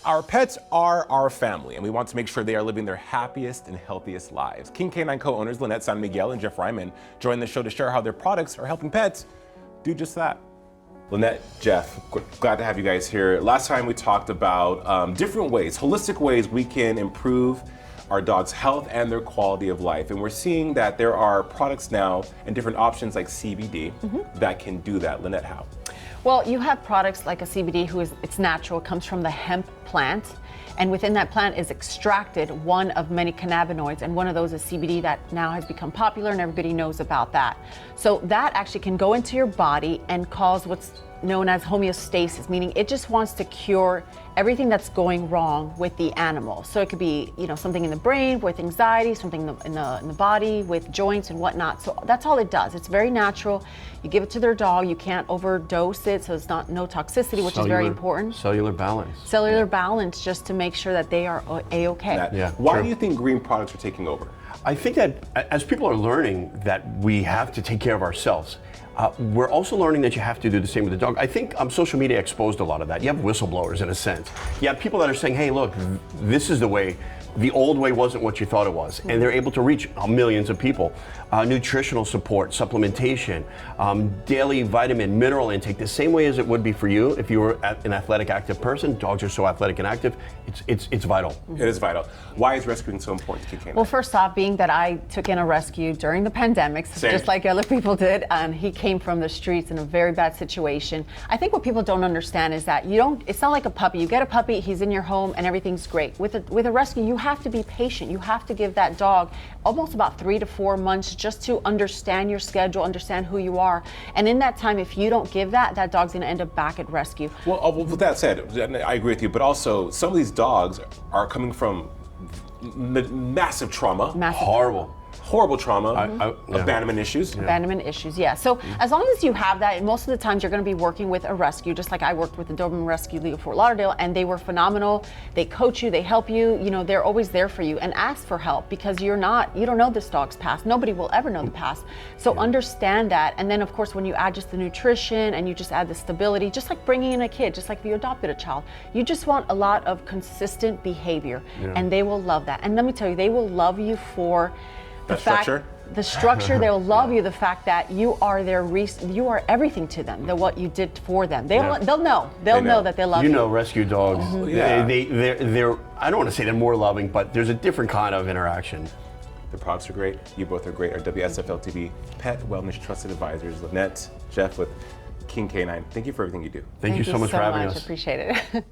Our pets are our family, and we want to make sure they are living their happiest and healthiest lives. King Canine co-owners Lynette San Miguel and Jeff Ryman joined the show to share how their products are helping pets do just that. Lynette, Jeff, glad to have you guys here. Last time we talked about different ways, holistic ways we can improve our dog's health and their quality of life. And we're seeing that there are products now and different options like CBD that can do that. Lynette, how? Well, you have products like a CBD it's natural, it comes from the hemp plant. And within that plant is extracted one of many cannabinoids, and one of those is CBD that now has become popular and everybody knows about that. So that actually can go into your body and cause what's known as homeostasis, meaning it just wants to cure everything that's going wrong with the animal. So it could be, something in the brain with anxiety, something in the body with joints and whatnot. So that's all it does. It's very natural. You give it to their dog. You can't overdose it, so it's no toxicity, which is very important. Cellular balance. Cellular balance, just to make sure that they are A-okay. Why do you think green products are taking over? I think that as people are learning that we have to take care of ourselves, we're also learning that you have to do the same with the dog. I think social media exposed a lot of that. You have whistleblowers in a sense. You have people that are saying, hey, look, this is the way. The old way wasn't what you thought it was. And they're able to reach millions of people. Nutritional support, supplementation, daily vitamin, mineral intake, the same way as it would be for you if you were an athletic, active person. Dogs are so athletic and active, it's vital. It is vital. Why is rescuing so important to King Canine? Well, first off, being that I took in a rescue during the pandemic, just like other people did, and he came from the streets in a very bad situation. I think what people don't understand is that it's not like a puppy. You get a puppy, he's in your home, and everything's great. With a rescue, you have to be patient. You have to give that dog almost about 3 to 4 months just to understand your schedule, understand who you are. And in that time, if you don't give that dog's going to end up back at rescue. Well, with that said, I agree with you, but also some of these dogs are coming from massive trauma. Horrible trauma, abandonment issues. Abandonment issues, yeah. So as long as you have that, and most of the times you're going to be working with a rescue, just like I worked with the Doberman Rescue League of Fort Lauderdale, and they were phenomenal. They coach you, they help you, they're always there for you. And ask for help, because you don't know this dog's past. Nobody will ever know the past. So understand that. And then of course, when you add just the nutrition and you just add the stability, just like bringing in a kid, just like if you adopted a child, you just want a lot of consistent behavior, and they will love that. And let me tell you, they will love you for the structure. They'll love you, the fact that you are you are everything to them, what you did for them. They'll know that they love you. Rescue dogs, they're I don't want to say they're more loving, but there's a different kind of interaction. The products are great. You both are great. Our WSFL TV Pet Wellness Trusted Advisors, Lynette, Jeff with King Canine. Thank you for everything you do. Thank you so much for having us. I appreciate it.